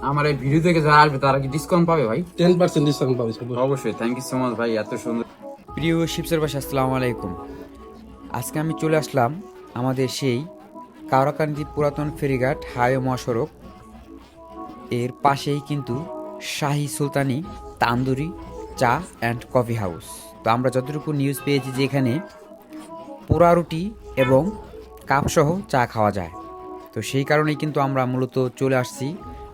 আমার এই ভিডিও থেকে যারা আসবে তারা কি ডিসকাউন্ট পাবে ভাই? 10% ডিসকাউন্ট পাবে সবাই। অবশ্যই, থ্যাংক ইউ সো মাচ ভাই, এত সুন্দর। প্রিয় শিপসের বাসা, আসসালামু আলাইকুম। আজকে আমি চলে আসলাম আমাদের সেই কাওড়াকান্দি পুরাতন ফেরিঘাট হাইওয়ে মহাসড়ক এর পাশেই কিন্তু শাহী সুলতানি তান্দুরি চা অ্যান্ড কফি হাউস। তো আমরা যতটুকু নিউজ পেয়েছি যে এখানে পোড়া রুটি এবং কাপসহ চা খাওয়া যায়। তো সেই কারণেই কিন্তু আমরা মূলত চলে আসছি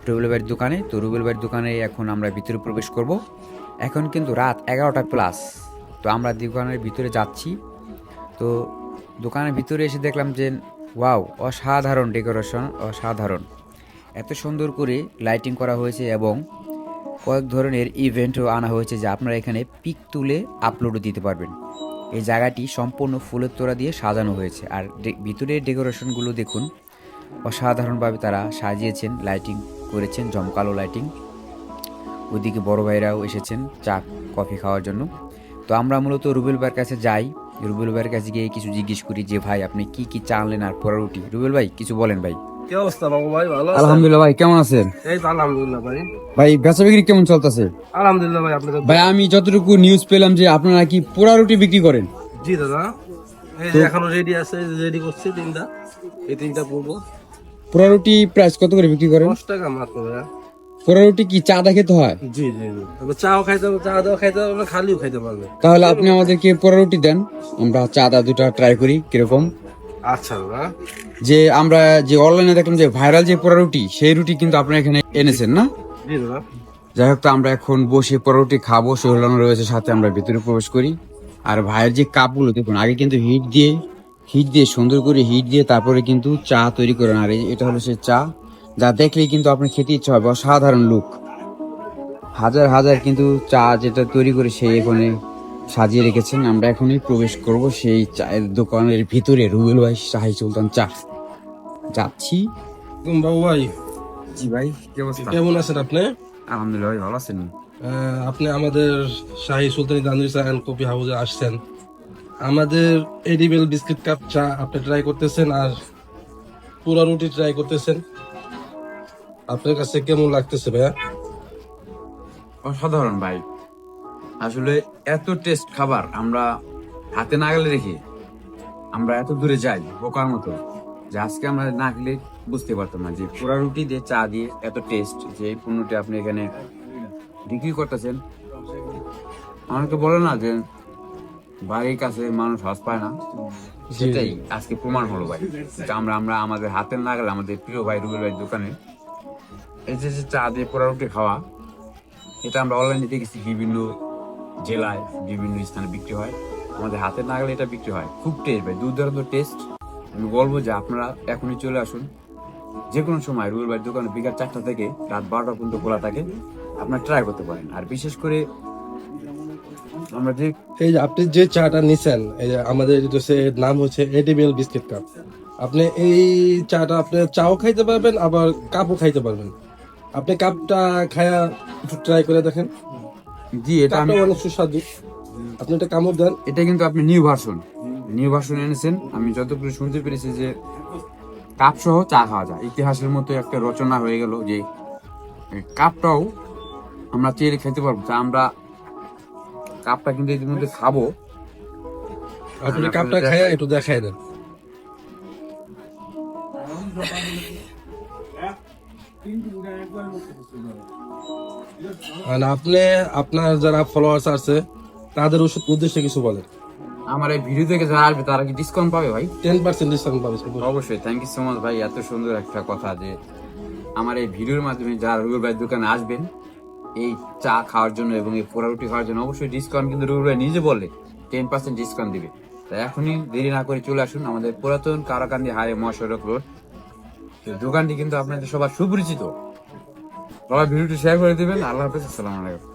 রুবেল ভাইয়ের দোকানে। তো রুবেল ভাইয়ের দোকানে এখন আমরা ভিতরে প্রবেশ করব। এখন কিন্তু রাত 11টা প্লাস। তো আমরা দোকানের ভিতরে যাচ্ছি। তো দোকানের ভিতরে এসে দেখলাম যে ওয়াও, অসাধারণ ডেকোরেশন, অসাধারণ। এত সুন্দর করে লাইটিং করা হয়েছে এবং কয়েক ধরনের ইভেন্টও আনা হয়েছে যে আপনারা এখানে পিক তুলে আপলোডও দিতে পারবেন। এই জায়গাটি সম্পূর্ণ ফুলের তোড়া দিয়ে সাজানো হয়েছে। আর ভিতরের ডেকোরেশনগুলো দেখুন, অসাধারণভাবে তারা সাজিয়েছেন, লাইটিং করেছেন, জমকালো লাইটিং। ওইদিকে বড় ভাইরাও এসেছেন চা কফি খাওয়ার জন্য। তো আমরা মূলত রুবেল ভাইয়ের কাছে যাই। রুবেল ভাইয়ের কাছে গিয়ে কিছু জিজ্ঞেস করি যে ভাই আপনি কি কি চা আনলেন আর পোড়া রুটি। রুবেল ভাই কিছু বলেন ভাই। কি অবস্থা বাবু ভাই, ভালো আছেন? আলহামদুলিল্লাহ ভাই, কেমন আছেন? এই তো আলহামদুলিল্লাহ ভাই। ভাই বেচা বিক্রি কেমন চলতেছে? আলহামদুলিল্লাহ ভাই, আপনাদের ভাই আমি যতটুকু নিউজ পেলাম যে আপনারা কি পোড়া রুটি বিক্রি করেন। জি দাদা, এই যে এখনো রেডি আছে, রেডি করছি তিনটা, এই তিনটা পড়বো পোড়া রুটি প্রাইস কত করে বিক্রি করেন? 10 টাকা মাত্র ভাইয়া। পোড়া রুটি কি চা দা খেতে হয়? জি জি জি, তবে চাও খাইতে হবে, চা দাও খাইতে হবে, খালিও খাইতে পারবে। তাহলে আপনি আমাদেরকে পোড়া রুটি দেন, আমরা চা দা দুটা ট্রাই করি কিরকম। আচ্ছা দাদা। যে আমরা যে অনলাইনে দেখলাম যে ভাইরাল যে পোড়া রুটি, সেই রুটি কিন্তু আপনারা এখানে এনেছেন না? জি দাদা। যাই হোক, তো আমরা এখন বসে পোড়া রুটি খাবো, সোহলানো রয়েছে সাথে, আমরা ভিতরে প্রবেশ করি। আর ভাইয়ের যে কাপগুলো দেখুন, আগে কিন্তু হিট দিয়ে সুন্দর করে হিট দিয়ে তারপরে কিন্তু চা তৈরি করেন। আর এটা হলো সে চা, যা দেখলেই কিন্তু আপনার খেতে ইচ্ছা হবে। অসাধারণ লুক, হাজার হাজার কিন্তু চা যেটা তৈরি করে সেই এখানে সাজিয়ে রেখেছেন। আমরা এখনই প্রবেশ করব সেই চায়ের দোকানের ভিতরে, রুবেল ভাই শাহী সুলতান চা। যাচ্ছি। বাবু ভাই, জি ভাই, কি অবস্থা? কেমন আছেন আপনি? আলহামদুলিল্লাহ ভাই, ভালো আছেন? আপনি আমাদের শাহী সুলতানি তান্দুরি চা অ্যান্ড কফি হাউসে আসছেন। আমাদের এডিবেল বিস্কিট কাপ চা আপনি ট্রাই করতেছেন আর পুরা রুটি ট্রাই করতেছেন। আপনার কাছে কেমন লাগতেছে ভাইয়া? অসাধারণ ভাই, আসলে এত টেস্ট খাবার আমরা হাতে নাগালে রেখে আমরা এত দূরে যাই বোকার মতো, যে আজকে আমরা না খেলে বুঝতে পারতাম না যে পোড়া রুটি দিয়ে চা দিয়ে এত টেস্ট, যে এই পণ্যটি আপনি এখানে বিক্রি করতেছেন। আমাকে বলে না যে বাড়ির কাছে মানুষ হজ পায় না, সেটাই আজকে প্রমাণ হলো ভাই। আমরা আমরা আমাদের হাতের নাগালে আমাদের প্রিয় ভাই রুবেল ভাইয়ের দোকানে এই যে চা দিয়ে পোড়া রুটি খাওয়া, এটা আমরা অনলাইনে দেখেছি বিভিন্ন জেলায় বিভিন্ন স্থানে বিক্রি হয়, আমাদের হাতের নাগালে এটা বিক্রি হয়। খুব টেস্ট ভাই, দুর্দান্ত টেস্ট। আমি বলবো যে আপনারা এখনই চলে আসুন, যে কোনো সময় রুবেল ভাইয়ের দোকানে বিকাল 4টা থেকে রাত 12টা পর্যন্ত খোলা থাকে, আপনারা ট্রাই করতে পারেন। আর বিশেষ করে আমরা যে এই যে আপনি যে চাটা নিছেন, এই যে আমাদের নাম হচ্ছে এডিবেল বিস্কিট কাপ। আপনি এই চাটা আপনি চাও খাইতে পারবেন, আবার কাপও খাইতে পারবেন। আপনি কাপটা খায়া একটু ট্রাই করে দেখেন। জি, এটা আমি কাপটা অনেক সুস্বাদু। আপনি এটা কামড় দেন। এটা কিন্তু আপনি নিউ ভার্সন এনেছেন। আমি যতটুকু শুনতে পেরেছি যে কাপ সহ চা খাওয়া যায়, ইতিহাসের মতো একটা রচনা হয়ে গেল যে এই কাপটাও আমরা চেয়ে খেতে পারবো। তা আমরা কাপটা কিন্তু এর মধ্যে খাবো। আপনি কাপটা খায়া একটু দেখাই দেন। আর আপনি আপনার যারা ফলোয়ার্স আছে তাদের উদ্দেশ্যে কিছু বলেন। আমার এই ভিডিও থেকে যারা আসবে তারা কি ডিসকাউন্ট পাবে ভাই? 10% ডিসকাউন্ট পাবে সবাই। অবশ্যই, থ্যাংক ইউ সো মাচ ভাই, এত সুন্দর একটা কথা যে আমার এই ভিডিওর মাধ্যমে যারা রুবেল ভাইয়ের দোকানে আসবেন এই চা খাওয়ার জন্য এবং এই পোড়া রুটি খাওয়ার জন্য, অবশ্যই ডিসকাউন্ট কিন্তু রুবেল ভাই নিজে বলে 10% ডিসকাউন্ট দিবে। তাই এখনই দেরি না করে চলে আসুন আমাদের পুরাতন কাওড়াকান্দি হাইওয়ে মহাসড়ক রোড। দোকানটি কিন্তু আপনাদের সবার সুপরিচিত। সবাই ভিডিওটি শেয়ার করে দিবেন। আল্লাহ হাফেজ, আসসালামু আলাইকুম।